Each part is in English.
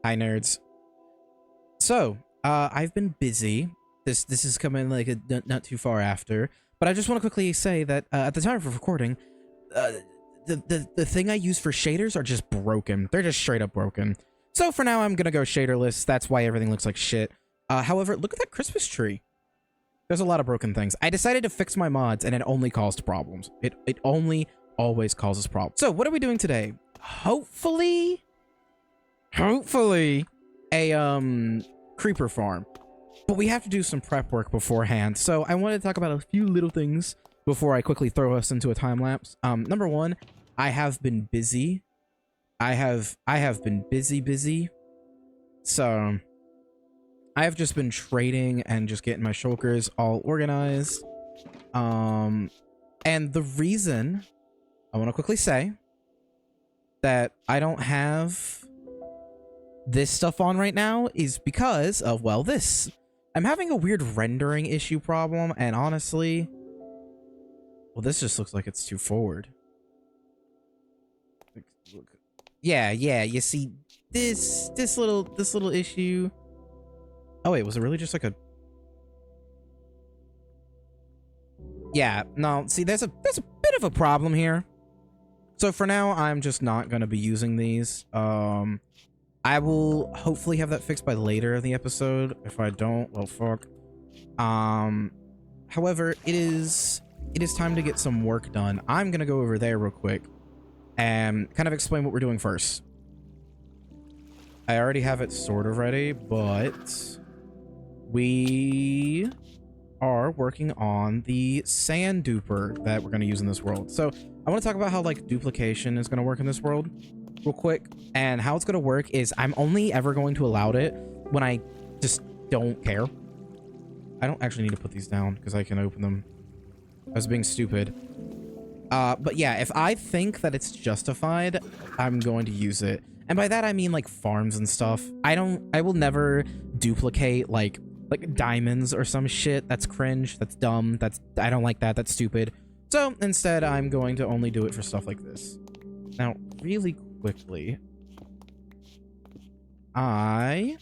Hi, nerds. So, I've been busy. This is coming like not too far after, but I just want to quickly say that at the time of recording, the thing I use for shaders are just broken. They're just straight up broken. So for now, I'm gonna go shaderless. That's why everything looks like shit. However, look at that Christmas tree. There's a lot of broken things. I decided to fix my mods, and it only caused problems. It only always causes problems. So what are we doing today? Hopefully, a creeper farm. But we have to do some prep work beforehand. So I wanted to talk about a few little things before I quickly throw us into a time lapse. Number one, I have been busy. I have been busy. So I have just been trading and just getting my shulkers all organized. And the reason I want to quickly say that I don't have this stuff on right now is because of, well, this. I'm having a weird rendering issue problem, and honestly, well, this just looks like it's too forward. Yeah, you see this little issue. Oh wait, was it really just like a... Yeah, no, see, there's a bit of a problem here. So for now, I'm just not going to be using these. I will hopefully have that fixed by later in the episode. If I don't, well, fuck. However, it is time to get some work done. I'm going to go over there real quick and kind of explain what we're doing first. I already have it sort of ready, but we are working on the sand duper that we're going to use in this world. So I want to talk about how like duplication is going to work in this world real quick, and how it's going to work is I'm only ever going to allow it when I just don't care. I don't actually need to put these down because I can open them. I was being stupid. But yeah, if I think that it's justified, I'm going to use it. And by that, I mean like farms and stuff. I will never duplicate like diamonds or some shit. That's cringe. That's dumb. I don't like that. That's stupid. So instead, I'm going to only do it for stuff like this. Now, really quickly, I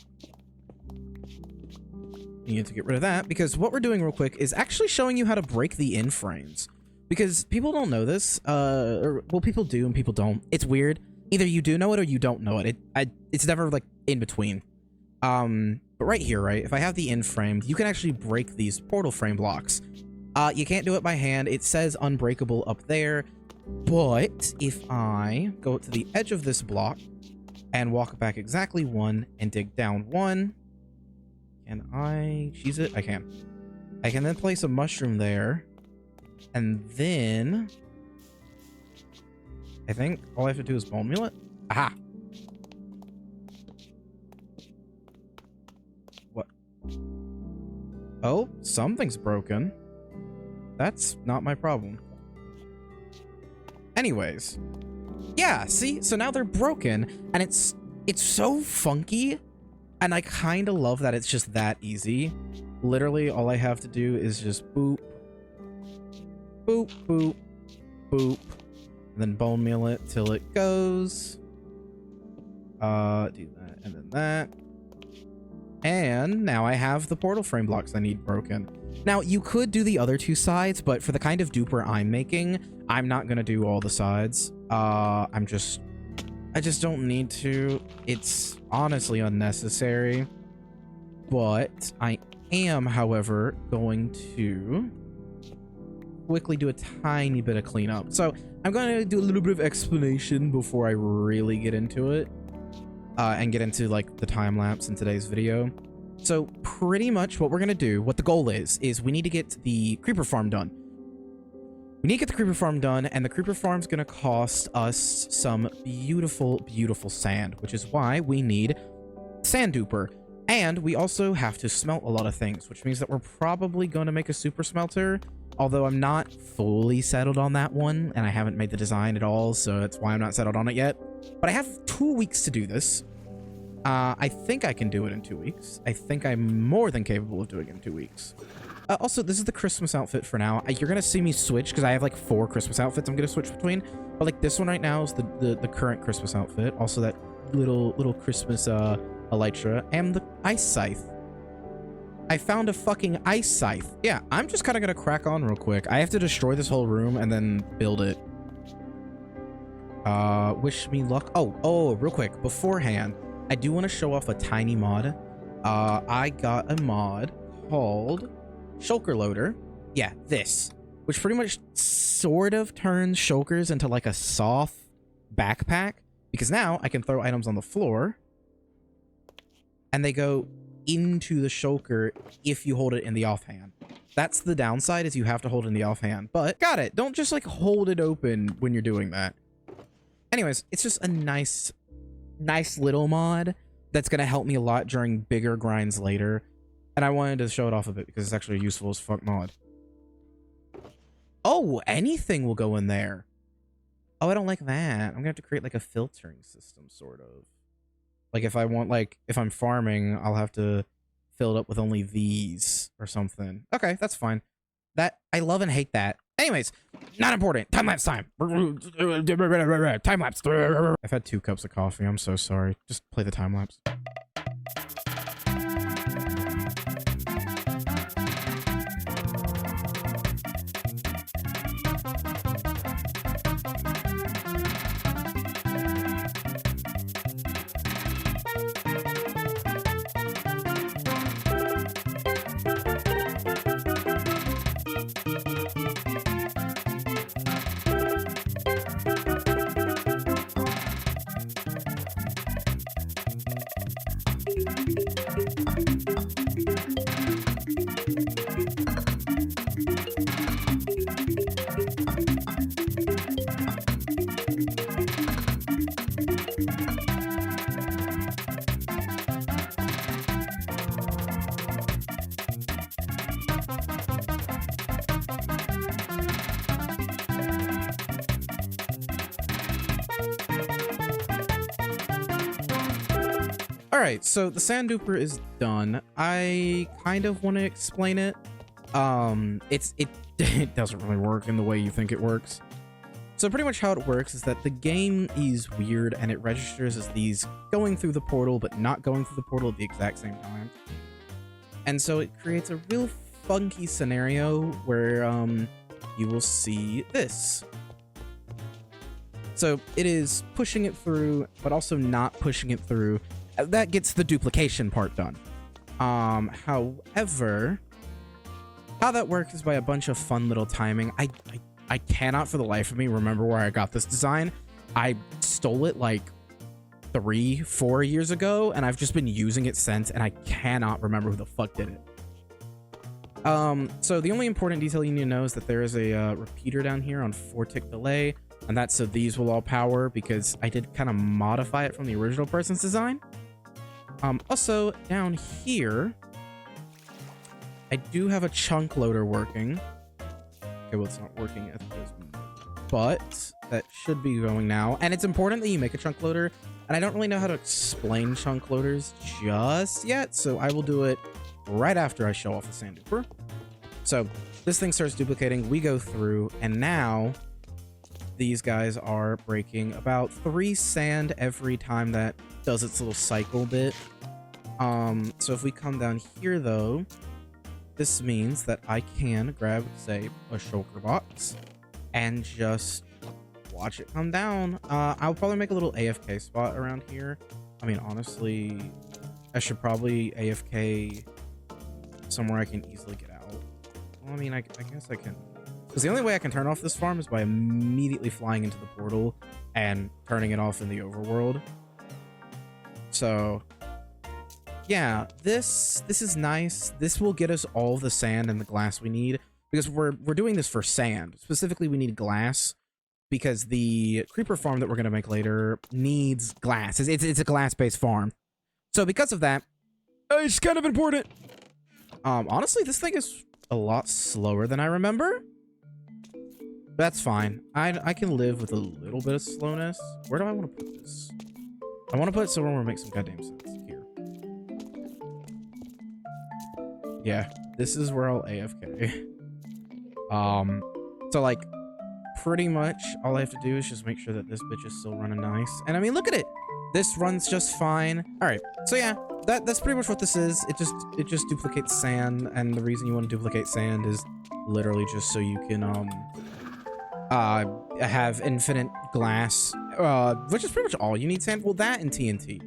need to get rid of that because what we're doing real quick is actually showing you how to break the in-frames. Because people don't know this, or well, people do and people don't. It's weird. Either you do know it or you don't know it. It's never like in between. But right here, right, if I have the in-frame, you can actually break these portal frame blocks. You can't do it by hand. It says unbreakable up there. But if I go to the edge of this block and walk back exactly one and dig down one, can I cheese it? I can. I can then place a mushroom there. And then I think all I have to do is bone meal it. Aha! What? Oh, something's broken. That's not my problem. Anyways. Yeah, see? So now they're broken, and it's so funky, and I kind of love that it's just that easy. Literally, all I have to do is just boop, boop, boop, boop, and then bone meal it till it goes. Do that, and then that. And now I have the portal frame blocks I need broken. Now, you could do the other two sides, but for the kind of duper I'm making, I'm not going to do all the sides. I just don't need to. It's honestly unnecessary. But I am, however, going to quickly do a tiny bit of cleanup. So I'm going to do a little bit of explanation before I really get into it. And get into like the time lapse in today's video. So pretty much what we're going to do, what the goal is we need to get the creeper farm done. We need to get the creeper farm done, and the creeper farm's going to cost us some beautiful, beautiful sand, which is why we need sand duper. And we also have to smelt a lot of things, which means that we're probably going to make a super smelter, although I'm not fully settled on that one, and I haven't made the design at all, so that's why I'm not settled on it yet. But I have 2 weeks to do this. I think I can do it in 2 weeks. I think I'm more than capable of doing it in 2 weeks. Also, this is the Christmas outfit for now. You're going to see me switch because I have like 4 Christmas outfits I'm going to switch between. But like this one right now is the current Christmas outfit. Also, that little Christmas elytra, and the ice scythe. I found a fucking ice scythe. Yeah, I'm just kind of gonna crack on real quick. I have to destroy this whole room and then build it. Wish me luck. Oh, real quick, beforehand, I do want to show off a tiny mod. I got a mod called Shulker Loader. Yeah, this, which pretty much sort of turns shulkers into like a soft backpack, because now I can throw items on the floor and they go into the shulker if you hold it in the offhand. That's the downside, is you have to hold it in the offhand, but got it. Don't just like hold it open when you're doing that. Anyways, it's just a nice little mod that's gonna help me a lot during bigger grinds later, and I wanted to show it off a bit because it's actually a useful as fuck mod. Oh, anything will go in there. Oh, I don't like that. I'm gonna have to create like a filtering system, sort of. Like if I want, like, if I'm farming, I'll have to fill it up with only these or something. Okay, that's fine. That, I love and hate that. Anyways, not important. Time-lapse time. Time-lapse. I've had 2 cups of coffee. I'm so sorry. Just play the time-lapse. Alright, so the sand duper is done. I kind of want to explain it. It doesn't really work in the way you think it works. So pretty much how it works is that the game is weird and it registers as these going through the portal but not going through the portal at the exact same time. And so it creates a real funky scenario where you will see this. So it is pushing it through, but also not pushing it through. That gets the duplication part done. However, how that works is by a bunch of fun little timing. I cannot for the life of me remember where I got this design. I stole it like 3-4 years ago, and I've just been using it since, and I cannot remember who the fuck did it. So the only important detail you need to know is that there is a repeater down here on 4-tick delay, and that's so these will all power, because I did kind of modify it from the original person's design. Also, down here, I do have a chunk loader working. Okay, well, it's not working at this moment, but that should be going now. And it's important that you make a chunk loader, and I don't really know how to explain chunk loaders just yet, so I will do it right after I show off the sand duper. So this thing starts duplicating, we go through, and now these guys are breaking about 3 sand every time that does its little cycle bit. So if we come down here though, this means that I can grab, say, a shulker box and just watch it come down. I'll probably make a little AFK spot around here. I mean, honestly, I should probably AFK somewhere I can easily get out. Well, I mean, I guess I can, because the only way I can turn off this farm is by immediately flying into the portal and turning it off in the overworld. So yeah, this is nice. This will get us all the sand and the glass we need, because we're doing this for sand. Specifically, we need glass because the creeper farm that we're going to make later needs glass. It's a glass-based farm. So because of that, it's kind of important. Honestly, this thing is a lot slower than I remember. That's fine. I can live with a little bit of slowness. Where do I want to put this? I want to put it somewhere where it makes some goddamn sense. Here. Yeah, this is where I'll AFK. So like, pretty much all I have to do is just make sure that this bitch is still running nice. And I mean, look at it. This runs just fine. All right, so yeah, that's pretty much what this is. It just duplicates sand, and the reason you want to duplicate sand is literally just so you can have infinite glass, which is pretty much all you need sand. Well, that and TNT.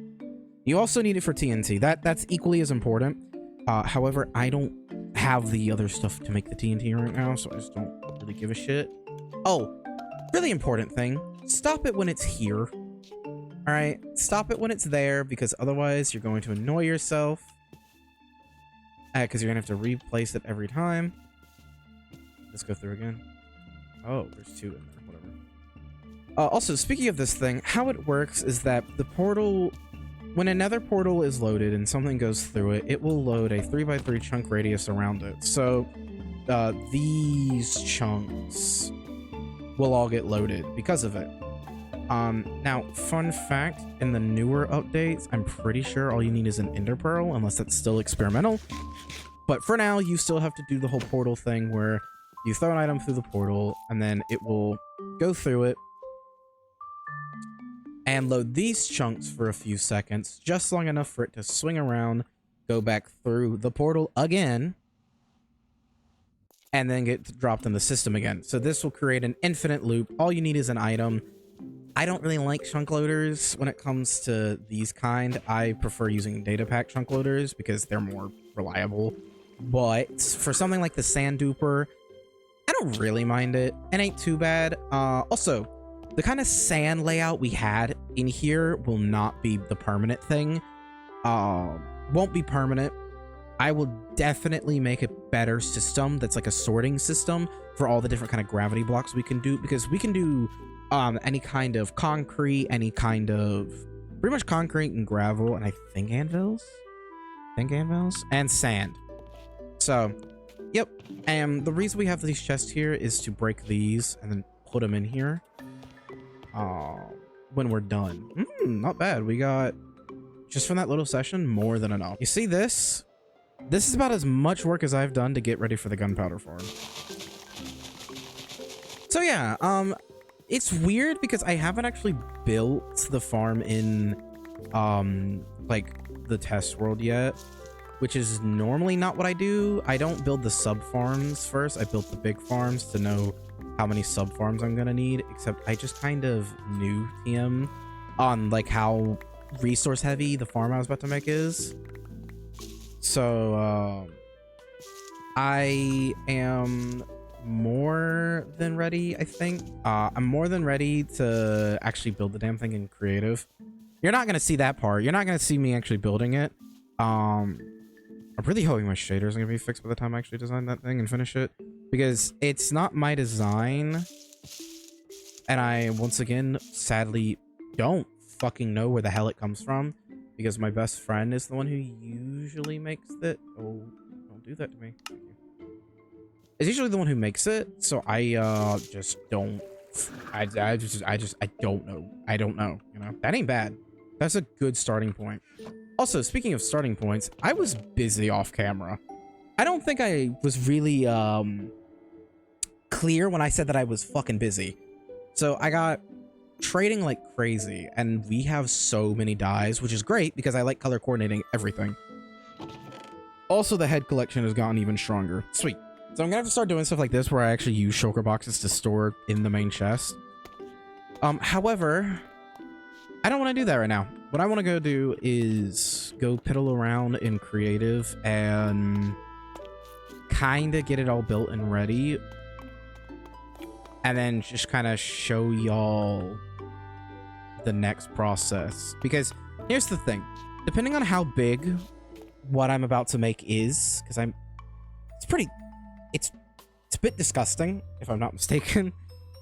You also need it for TNT. That's equally as important. However, I don't have the other stuff to make the TNT right now, so I just don't really give a shit. Oh, really important thing. Stop it when it's here. All right, stop it when it's there, because otherwise you're going to annoy yourself. Because you're gonna have to replace it every time. Let's go through again. Oh, there's 2 in there, whatever. Also, speaking of this thing, how it works is that the portal, when another portal is loaded and something goes through it, it will load a 3x3 chunk radius around it. So these chunks will all get loaded because of it. Now, fun fact, in the newer updates, I'm pretty sure all you need is an ender pearl, unless that's still experimental. But for now, you still have to do the whole portal thing where you throw an item through the portal, and then it will go through it and load these chunks for a few seconds, just long enough for it to swing around, go back through the portal again, and then get dropped in the system again. So this will create an infinite loop. All you need is an item. I don't really like chunk loaders when it comes to these kind. I prefer using data pack chunk loaders because they're more reliable. But for something like the sand duper, I don't really mind it. It ain't too bad. Also, the kind of sand layout we had in here will not be the permanent thing. Won't be permanent. I will definitely make a better system that's like a sorting system for all the different kind of gravity blocks we can do, because we can do any kind of concrete, any kind of pretty much concrete and gravel, and I think anvils, and sand. So, yep. And the reason we have these chests here is to break these and then put them in here when we're done. Not bad. We got, just from that little session, more than enough. You see this? This is about as much work as I've done to get ready for the gunpowder farm. So yeah, it's weird because I haven't actually built the farm in like the test world yet, which is normally not what I do. I don't build the sub farms first. I built the big farms to know how many sub farms I'm gonna need, except I just kind of knew TM on like how resource heavy the farm I was about to make is. So I am more than ready, I think. I'm more than ready to actually build the damn thing in creative. You're not gonna see that part. You're not gonna see me actually building it. I'm really hoping my shaders are gonna be fixed by the time I actually design that thing and finish it, because it's not my design, and I once again sadly don't fucking know where the hell it comes from, because my best friend is the one who usually makes it. Oh, don't do that to me. Thank you. Is usually the one who makes it, so I just don't. I don't know. I don't know. You know, that ain't bad. That's a good starting point. Also, speaking of starting points, I was busy off camera. I don't think I was really clear when I said that I was fucking busy. So I got trading like crazy, and we have so many dyes, which is great because I like color coordinating everything. Also, the head collection has gotten even stronger. Sweet. So I'm gonna have to start doing stuff like this where I actually use shulker boxes to store in the main chest. However, I don't want to do that right now. What I want to go do is go piddle around in creative and kind of get it all built and ready, and then just kind of show y'all the next process. Because here's the thing, depending on how big what I'm about to make is, because it's a bit disgusting if I'm not mistaken.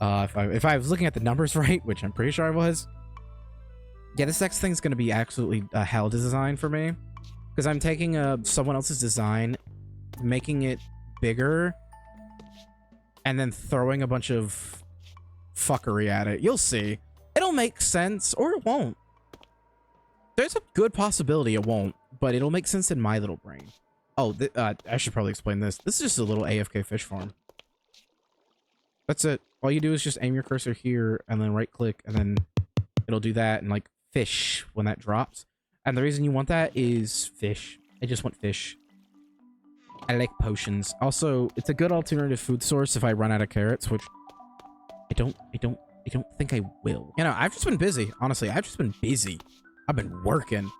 If I was looking at the numbers right, which I'm pretty sure I was. Yeah, this next thing's gonna be absolutely hell to design for me, because I'm taking someone else's design, making it bigger, and then throwing a bunch of fuckery at it. You'll see. It'll make sense, or it won't. There's a good possibility it won't, but it'll make sense in my little brain. Oh, I should probably explain this. This is just a little AFK fish farm. That's it. All you do is just aim your cursor here, and then right click, and then it'll do that in like fish when that drops. And the reason you want that is fish. I just want fish. I like potions. Also, it's a good alternative food source if I run out of carrots, which I don't think I will. You know, I've just been busy. Honestly, I've just been busy. I've been working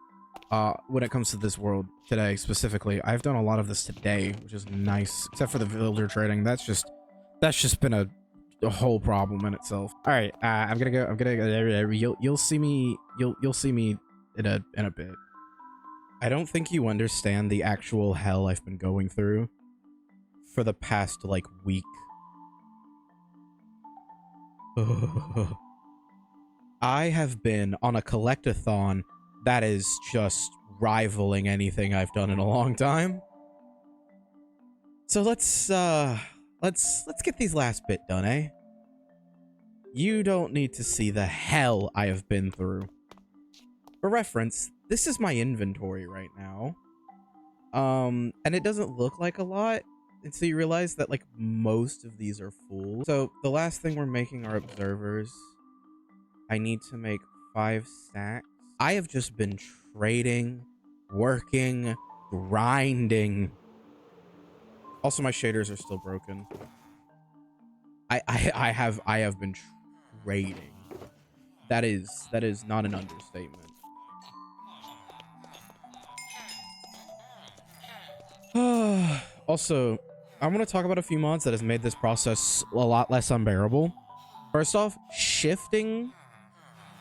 when it comes to this world today specifically. I've done a lot of this today, which is nice, except for the villager trading. That's just been a whole problem in itself. All right, I'm gonna go. You'll see me in a bit. I don't think you understand the actual hell I've been going through for the past like week. I have been on a collectathon that is just rivaling anything I've done in a long time. So let's get these last bit done, eh? You don't need to see the hell I have been through. For reference, this is my inventory right now. And it doesn't look like a lot. And so you realize that like most of these are full. So the last thing we're making are observers. I need to make 5 stacks. I have just been trading, working, grinding. Also, my shaders are still broken. I have been trading. That is not an understatement. Also, I want to talk about a few mods that has made this process a lot less unbearable. First off, shifting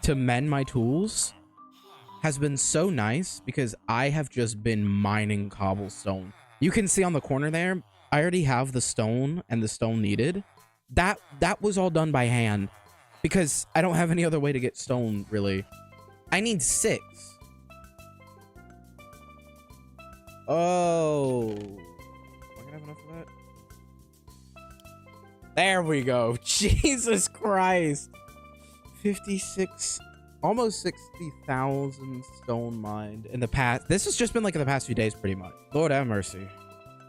to mend my tools has been so nice because I have just been mining cobblestone. You can see on the corner there, I already have the stone and the stone needed. That was all done by hand because I don't have any other way to get stone, really. I need 6. Oh. Am I gonna have enough of that? There we go. Jesus Christ. 56, almost 60,000 stone mined in the past. This has just been like in the past few days, pretty much. Lord have mercy.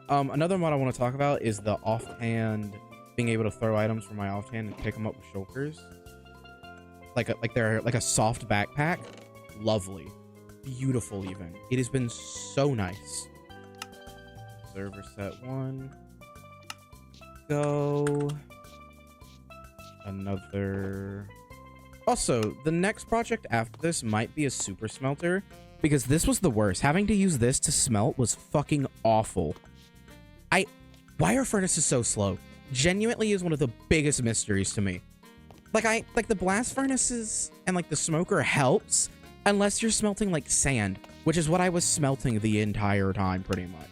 Another mod I want to talk about is the offhand, being able to throw items from my offhand and pick them up with shulkers. Like they're like a soft backpack. Lovely. Beautiful even. It has been so nice. Server set 1. Go. Another. Also, the next project after this might be a super smelter because this was the worst. Having to use this to smelt was fucking awful. Why are furnaces so slow? Genuinely is one of the biggest mysteries to me. Like the blast furnaces and like the smoker helps unless you're smelting like sand, which is what I was smelting the entire time pretty much.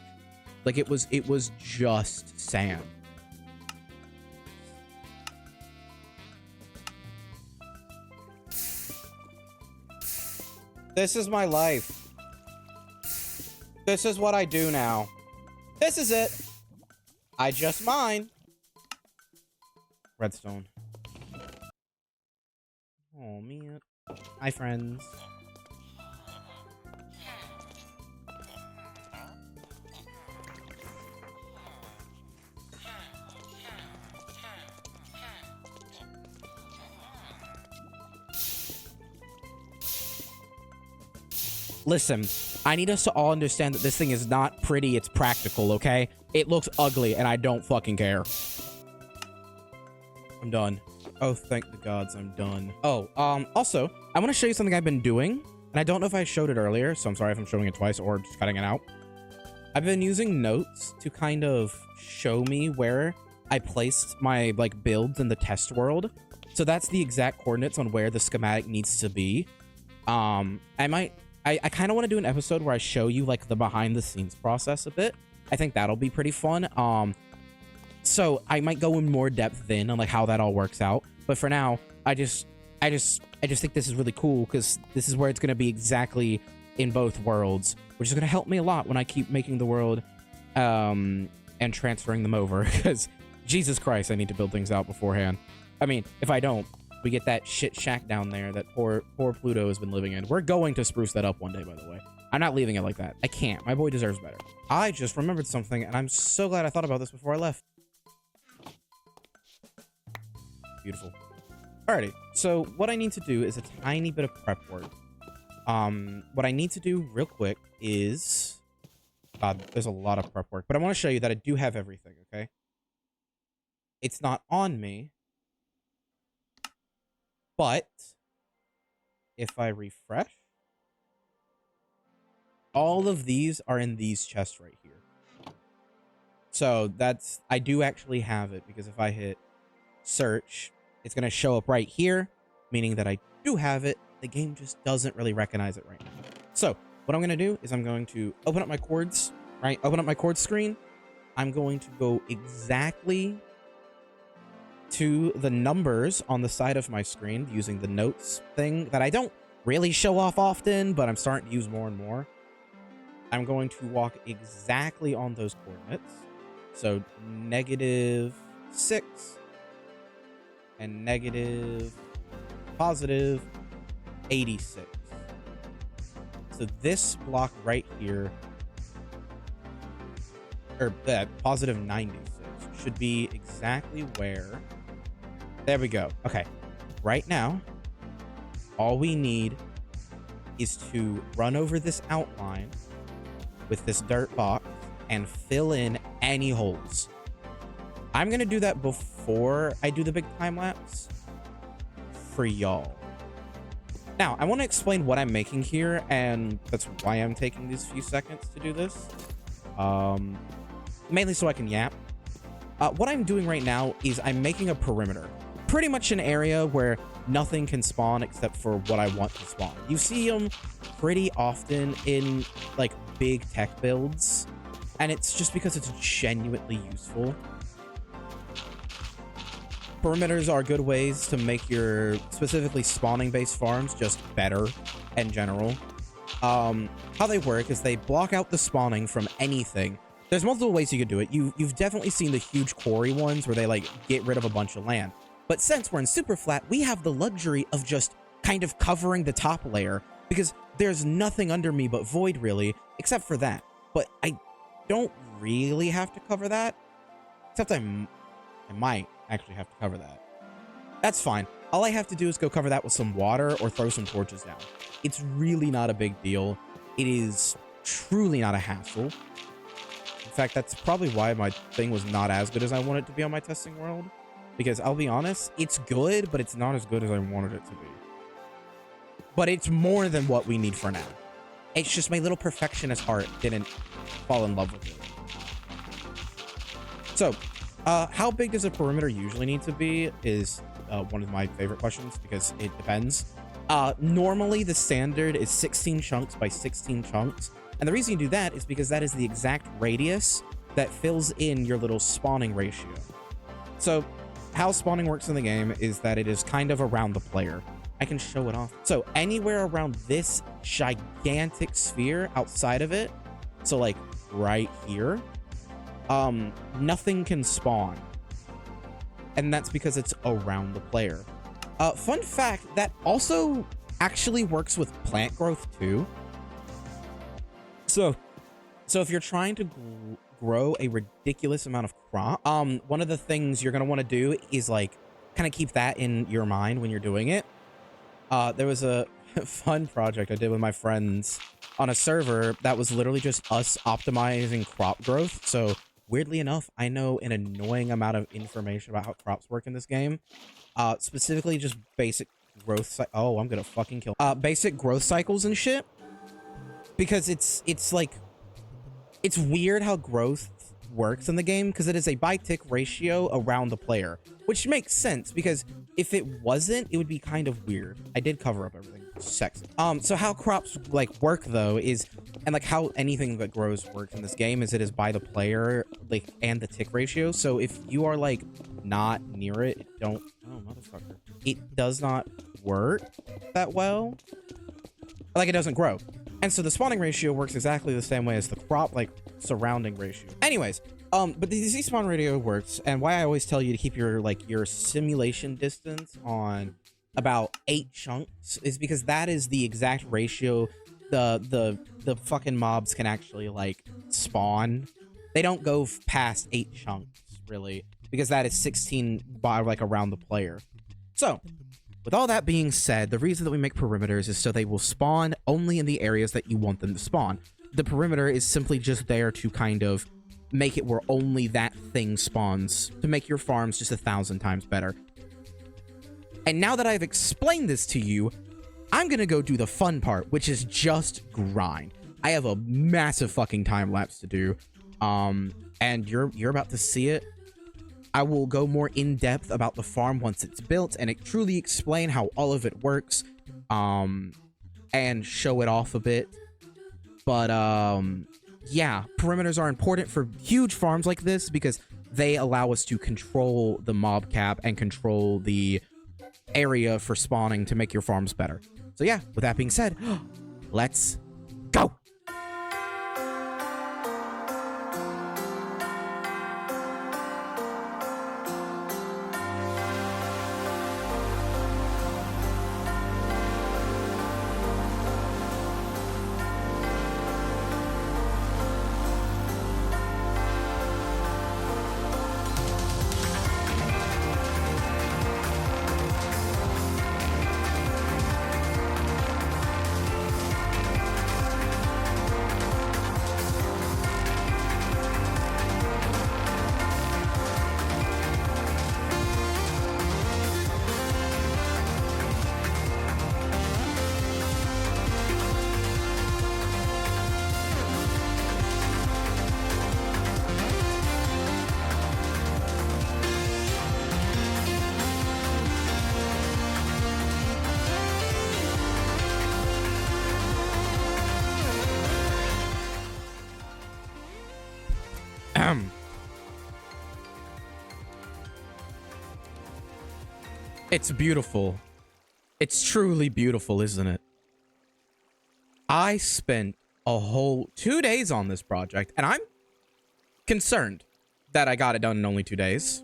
Like it was just sand. This is my life. This is what I do now. This is it. I just mine. Redstone. Oh, man. Hi, friends. Listen, I need us to all understand that this thing is not pretty, it's practical, okay? It looks ugly, and I don't fucking care. I'm done. Oh, thank the gods, I'm done. Oh, also, I want to show you something I've been doing, and I don't know if I showed it earlier, so I'm sorry if I'm showing it twice or just cutting it out. I've been using notes to kind of show me where I placed my, like, builds in the test world. So that's the exact coordinates on where the schematic needs to be. I kind of want to do an episode where I show you like the behind the scenes process a bit. I think that'll be pretty fun. So I might go in more depth then on like how that all works out. But for now, I just think this is really cool because this is where it's going to be exactly in both worlds, which is going to help me a lot when I keep making the world and transferring them over because Jesus Christ, I need to build things out beforehand. I mean, if I don't, we get that shit shack down there that poor Pluto has been living in. We're going to spruce that up one day, by the way. I'm not leaving it like that. I can't. My boy deserves better. I just remembered something, and I'm so glad I thought about this before I left. Beautiful. Alrighty, so what I need to do is a tiny bit of prep work. What I need to do real quick is... God, there's a lot of prep work, but I want to show you that I do have everything, okay? It's not on me, but if I refresh, all of these are in these chests right here. So that's, I do actually have it, because if I hit search, it's going to show up right here, meaning that I do have it. The game just doesn't really recognize it right now. So what I'm going to do is I'm going to open up my chords, right? Open up my chords screen. I'm going to go exactly to the numbers on the side of my screen using the notes thing that I don't really show off often, but I'm starting to use more and more. I'm going to walk exactly on those coordinates. So -6 and positive 86. So this block right here, or positive 96, should be exactly where... There we go. Okay. Right now, all we need is to run over this outline with this dirt box and fill in any holes. I'm going to do that before I do the big time lapse for y'all. Now, I want to explain what I'm making here, and that's why I'm taking these few seconds to do this. Mainly so I can yap. What I'm doing right now is I'm making a perimeter. Pretty much an area where nothing can spawn except for what I want to spawn. You see them pretty often in, like, big tech builds, and it's just because it's genuinely useful. Perimeters are good ways to make your specifically spawning-based farms just better in general. How they work is they block out the spawning from anything. There's multiple ways you could do it. You've definitely seen the huge quarry ones where they, like, get rid of a bunch of land. But since we're in super flat, we have the luxury of just kind of covering the top layer, because there's nothing under me but void, really, except for that. But I don't really have to cover that, except I might actually have to cover that. That's fine. All I have to do is go cover that with some water or throw some torches down. It's really not a big deal. It is truly not a hassle. In fact, that's probably why my thing was not as good as I wanted it to be on my testing world. Because I'll be honest, it's good, but it's not as good as I wanted it to be. But it's more than what we need for now. It's just my little perfectionist heart didn't fall in love with it. So, how big does a perimeter usually need to be is one of my favorite questions, because it depends. Normally, the standard is 16 chunks by 16 chunks. And the reason you do that is because that is the exact radius that fills in your little spawning ratio. So, how spawning works in the game is that it is kind of around the player. I can show it off. So anywhere around this gigantic sphere outside of it, so like right here, nothing can spawn. And that's because it's around the player. Fun fact, that also actually works with plant growth too. So if you're trying to grow a ridiculous amount of crop, one of the things you're going to want to do is like kind of keep that in your mind when you're doing it. There was a fun project I did with my friends on a server that was literally just us optimizing crop growth. So weirdly enough, I know an annoying amount of information about how crops work in this game. Specifically just basic growth. Oh, I'm going to fucking kill. Basic growth cycles and shit. Because it's like, it's weird how growth works in the game, because it is a by-tick ratio around the player, which makes sense, because if it wasn't, it would be kind of weird. I did cover up everything. Sexy. So how crops, like, work, though, is, and, like, how anything that grows works in this game is it is by the player, like, and the tick ratio. So if you are, like, not near it, oh, motherfucker. It does not work that well. Like, it doesn't grow. And so the spawning ratio works exactly the same way as the crop, like, surrounding ratio. Anyways, but the Z-spawn ratio works, and why I always tell you to keep your, like, your simulation distance on about 8 chunks is because that is the exact ratio the fucking mobs can actually, like, spawn. They don't go past 8 chunks, really, because that is 16 by, like, around the player. So, with all that being said, the reason that we make perimeters is so they will spawn only in the areas that you want them to spawn. The perimeter is simply just there to kind of make it where only that thing spawns, to make your farms just 1,000 times better. And now that I've explained this to you, I'm gonna go do the fun part, which is just grind. I have a massive fucking time lapse to do, and you're about to see it. I will go more in depth about the farm once it's built and truly explain how all of it works, and show it off a bit. But yeah, perimeters are important for huge farms like this because they allow us to control the mob cap and control the area for spawning to make your farms better. So yeah, with that being said, let's go. It's beautiful. It's truly beautiful, isn't it? I spent a whole 2 days on this project, and I'm concerned that I got it done in only 2 days.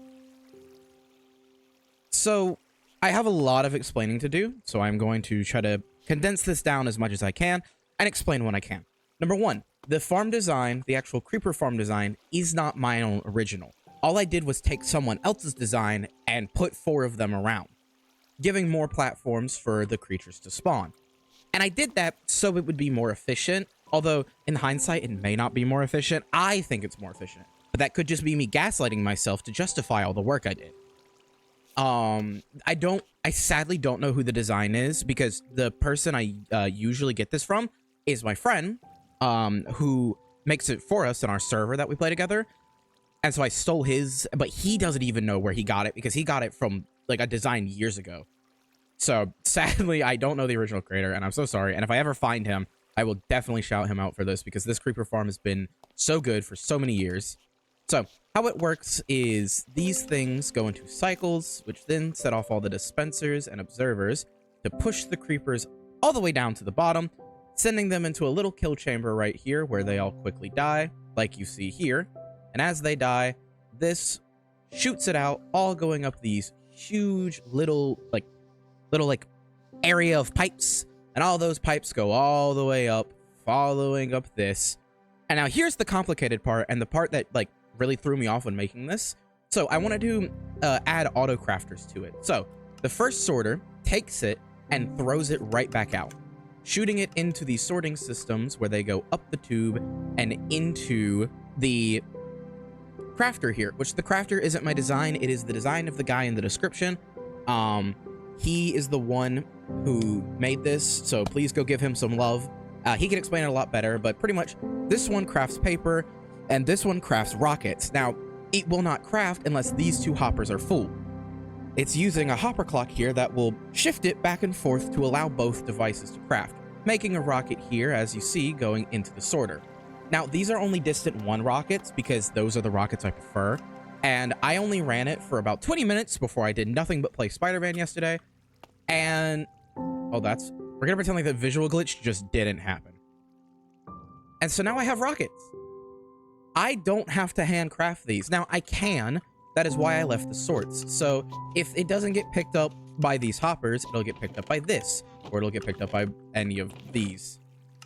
So I have a lot of explaining to do, so I'm going to try to condense this down as much as I can and explain what I can. Number one, the farm design, the actual creeper farm design, is not my own original. All I did was take someone else's design and put 4 of them around, giving more platforms for the creatures to spawn. And I did that so it would be more efficient, although in hindsight it may not be more efficient. I think it's more efficient, but that could just be me gaslighting myself to justify all the work I did. I sadly don't know who the design is, because the person I usually get this from is my friend, who makes it for us in our server that we play together. And so I stole his, but he doesn't even know where he got it, because he got it from like a design years ago. So sadly, I don't know the original creator, and I'm so sorry. And if I ever find him, I will definitely shout him out for this, because this creeper farm has been so good for so many years. So how it works is these things go into cycles, which then set off all the dispensers and observers to push the creepers all the way down to the bottom, sending them into a little kill chamber right here where they all quickly die, like you see here. And as they die, this shoots it out, all going up these huge little area of pipes, and all those pipes go all the way up, following up this. And now here's the complicated part, and the part that like really threw me off when making this. So I wanted to add auto crafters to it. So the first sorter takes it and throws it right back out, shooting it into these sorting systems where they go up the tube and into the crafter here, which the crafter isn't my design. It is the design of the guy in the description. He is the one who made this, so please go give him some love. He can explain it a lot better, but pretty much this one crafts paper and this one crafts rockets. Now, it will not craft unless these 2 hoppers are full. It's using a hopper clock here that will shift it back and forth to allow both devices to craft, making a rocket here, as you see, going into the sorter. Now, these are only distant 1 rockets because those are the rockets I prefer, and I only ran it for about 20 minutes before I did nothing but play Spider-Man yesterday. And we're gonna pretend like the visual glitch just didn't happen. And so now I have rockets. I don't have to handcraft these. Now I can, that is why I left the sorts. So if it doesn't get picked up by these hoppers, it'll get picked up by this, or it'll get picked up by any of these.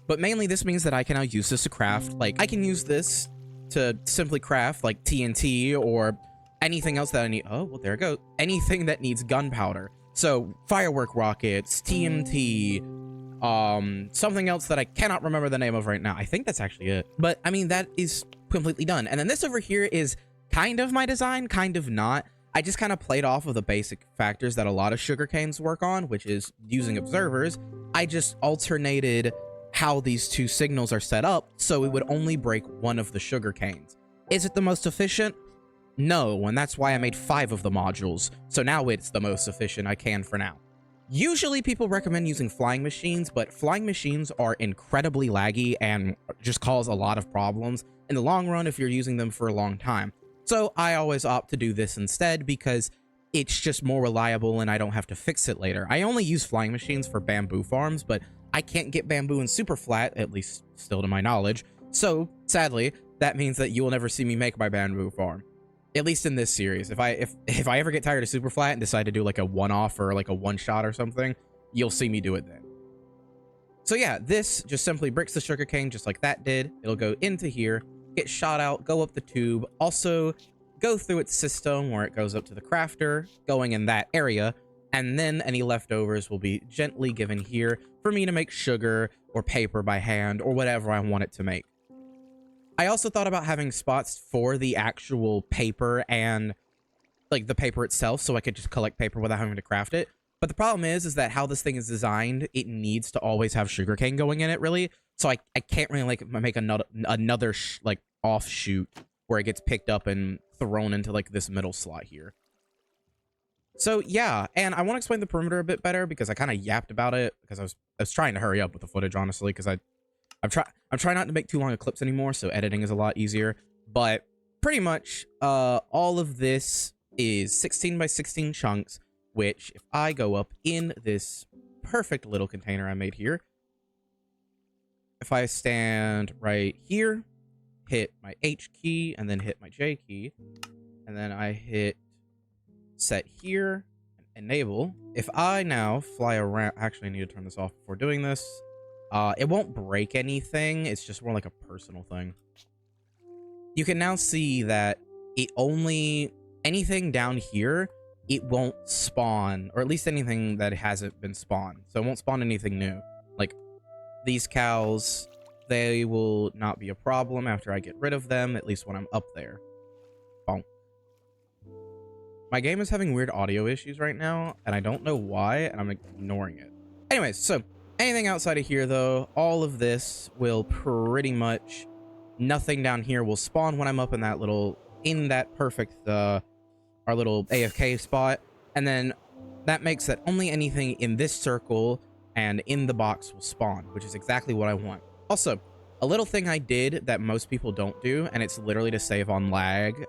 But mainly this means that I can now use this to craft, like I can use this to simply craft like TNT or anything else that I need. Oh, well, there it goes. Anything that needs gunpowder. So firework rockets, TNT, something else that I cannot remember the name of right now. I think that's actually it. But I mean, that is completely done. And then this over here is kind of my design, kind of not. I just kind of played off of the basic factors that a lot of sugarcanes work on, which is using observers. I just alternated how these two signals are set up so it would only break one of the sugarcanes. Is it the most efficient? No, and that's why I made 5 of the modules. So now it's the most efficient I can for now. Usually people recommend using flying machines, but flying machines are incredibly laggy and just cause a lot of problems in the long run if you're using them for a long time. So I always opt to do this instead because it's just more reliable and I don't have to fix it later. I only use flying machines for bamboo farms, but I can't get bamboo in super flat, at least still to my knowledge. So sadly, that means that you will never see me make my bamboo farm. At least in this series. If I ever get tired of super flat and decide to do like a one-off or like a one-shot or something, you'll see me do it then. So yeah, this just simply bricks the sugarcane just like that did. It'll go into here, get shot out, go up the tube, also go through its system where it goes up to the crafter, going in that area, and then any leftovers will be gently given here for me to make sugar or paper by hand or whatever I want it to make. I also thought about having spots for the actual paper and like the paper itself so I could just collect paper without having to craft it. But the problem is that how this thing is designed, it needs to always have sugarcane going in it, really. So I can't really like make another like offshoot where it gets picked up and thrown into like this middle slot here. So yeah, and I want to explain the perimeter a bit better because I kind of yapped about it because I was trying to hurry up with the footage, honestly, because I'm trying not to make too long of clips anymore, so editing is a lot easier. But pretty much, all of this is 16 by 16 chunks, which if I go up in this perfect little container I made here, if I stand right here, hit my H key, and then hit my J key, and then I hit set here, and enable. If I now fly around, actually I need to turn this off before doing this. It won't break anything. It's just more like a personal thing. You can now see that anything down here, it won't spawn, or at least anything that hasn't been spawned. So it won't spawn anything new. Like these cows, they will not be a problem after I get rid of them, at least when I'm up there. Bonk. My game is having weird audio issues right now, and I don't know why, and I'm ignoring it. Anyways, so anything outside of here, though, all of this will pretty much, nothing down here will spawn when I'm up in that perfect, our little AFK spot. And then that makes that only anything in this circle and in the box will spawn, which is exactly what I want. Also, a little thing I did that most people don't do, and it's literally to save on lag.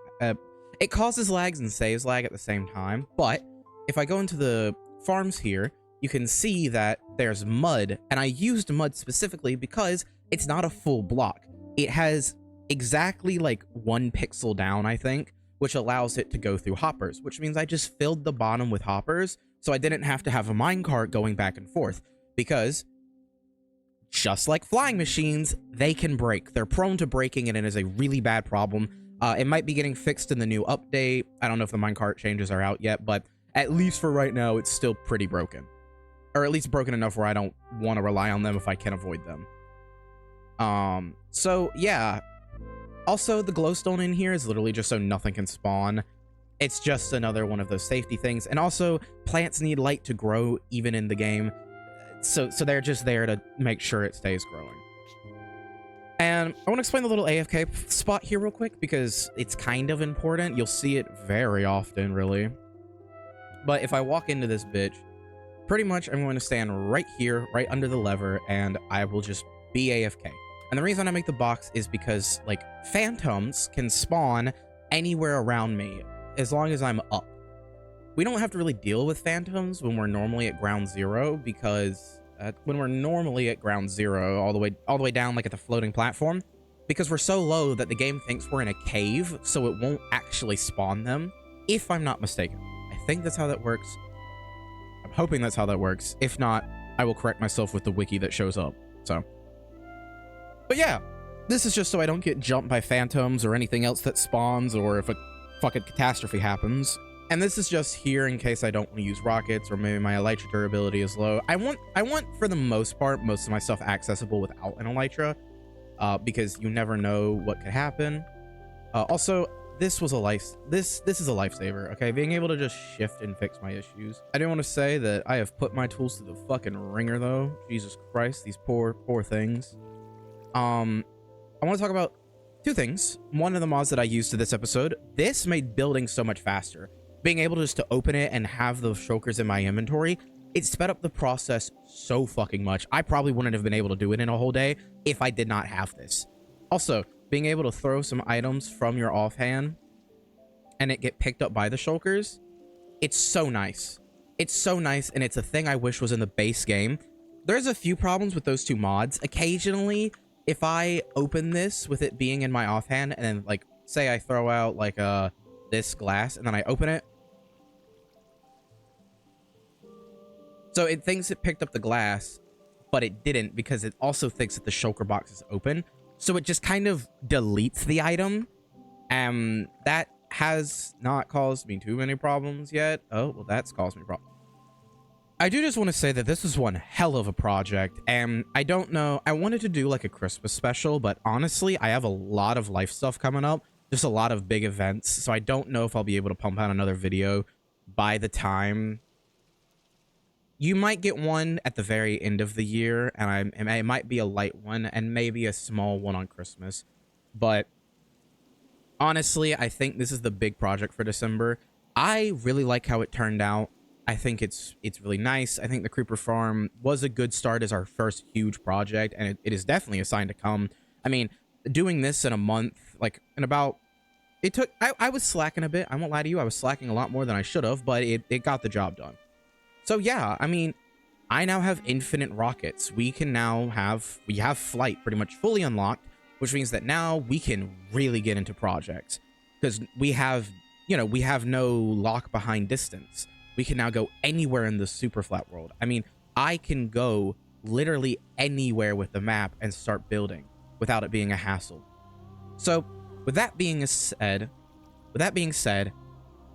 It causes lags and saves lag at the same time, but if I go into the farms here, you can see that there's mud, and I used mud specifically because it's not a full block. It has exactly like 1 pixel down, I think, which allows it to go through hoppers, which means I just filled the bottom with hoppers, so I didn't have to have a minecart going back and forth, because just like flying machines, they can break. They're prone to breaking, and it is a really bad problem. It might be getting fixed in the new update. I don't know if the minecart changes are out yet, but at least for right now, it's still pretty broken. Or at least broken enough where I don't want to rely on them if I can avoid them. So yeah. Also, the glowstone in here is literally just so nothing can spawn. It's just another one of those safety things. And also, plants need light to grow even in the game. So they're just there to make sure it stays growing. And I want to explain the little AFK spot here real quick because it's kind of important. You'll see it very often, really. But if I walk into this bitch, pretty much I'm going to stand right here, right under the lever, and I will just be AFK. And the reason I make the box is because, like, phantoms can spawn anywhere around me as long as I'm up. We don't have to really deal with phantoms when we're normally at ground zero, because when we're normally at ground zero, all the way down, like at the floating platform, because we're so low that the game thinks we're in a cave, so it won't actually spawn them, if I'm not mistaken. I think that's how that works. I'm hoping that's how that works. If not, I will correct myself with the wiki that shows up. So, but yeah, this is just so I don't get jumped by phantoms or anything else that spawns, or if a fucking catastrophe happens. And this is just here in case I don't want to use rockets, or maybe my elytra durability is low. I want for the most part, most of my stuff accessible without an elytra, because you never know what could happen. Also, this is a lifesaver, okay? Being able to just shift and fix my issues. I do want to say that I have put my tools to the fucking ringer, though. Jesus Christ, these poor things. I want to talk about two things. One of the mods that I used to this episode, this made building so much faster. Being able just to open it and have those shulkers in my inventory, it sped up the process so fucking much. I probably wouldn't have been able to do it in a whole day if I did not have this. Also, being able to throw some items from your offhand and it get picked up by the shulkers, it's so nice. It's so nice, and it's a thing I wish was in the base game. There's a few problems with those two mods. Occasionally, if I open this with it being in my offhand, and then, like, say I throw out, like, this glass, and then I open it. So it thinks it picked up the glass, but it didn't, because it also thinks that the shulker box is open. So it just kind of deletes the item. That has not caused me too many problems yet. Oh, well, that's caused me problems. I do just want to say that this is one hell of a project, and I don't know, I wanted to do like a Christmas special, but honestly, I have a lot of life stuff coming up, just a lot of big events, so I don't know if I'll be able to pump out another video by the time. You might get one at the very end of the year, and it might be a light one, and maybe a small one on Christmas, but honestly, I think this is the big project for December. I really like how it turned out. I think it's really nice. I think the creeper farm was a good start as our first huge project, and it is definitely a sign to come. I mean, doing this in a month, like in about, it took, I was slacking a bit. I won't lie to you. I was slacking a lot more than I should have, but it got the job done. So yeah, I mean, I now have infinite rockets. We have flight pretty much fully unlocked, which means that now we can really get into projects because we have no lock behind distance. We can now go anywhere in the super flat world. I mean, I can go literally anywhere with the map and start building without it being a hassle. So with that being said, I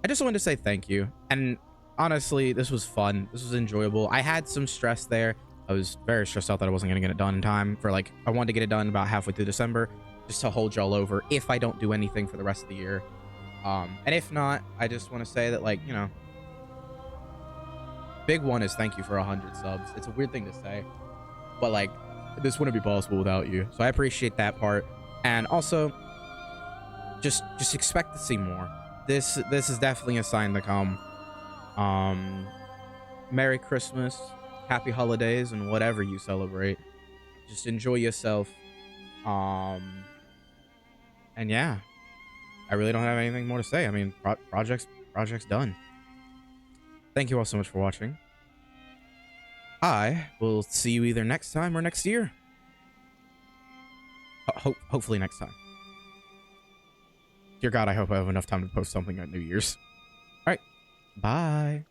just wanted to say thank you. And honestly, this was fun. This was enjoyable. I had some stress there. I was very stressed out that I wasn't going to get it done in time for, like, I wanted to get it done about halfway through December just to hold y'all over if I don't do anything for the rest of the year. And if not, I just want to say that, like, you know, big one is thank you for 100 subs. It's a weird thing to say, but, like, this wouldn't be possible without you. So I appreciate that part. And also, just expect to see more. This is definitely a sign to come. Merry Christmas, happy holidays, and whatever you celebrate. Just enjoy yourself. And yeah, I really don't have anything more to say. I mean, project's done. Thank you all so much for watching. I will see you either next time or next year. Hopefully next time. Dear God, I hope I have enough time to post something at New Year's. All right, bye.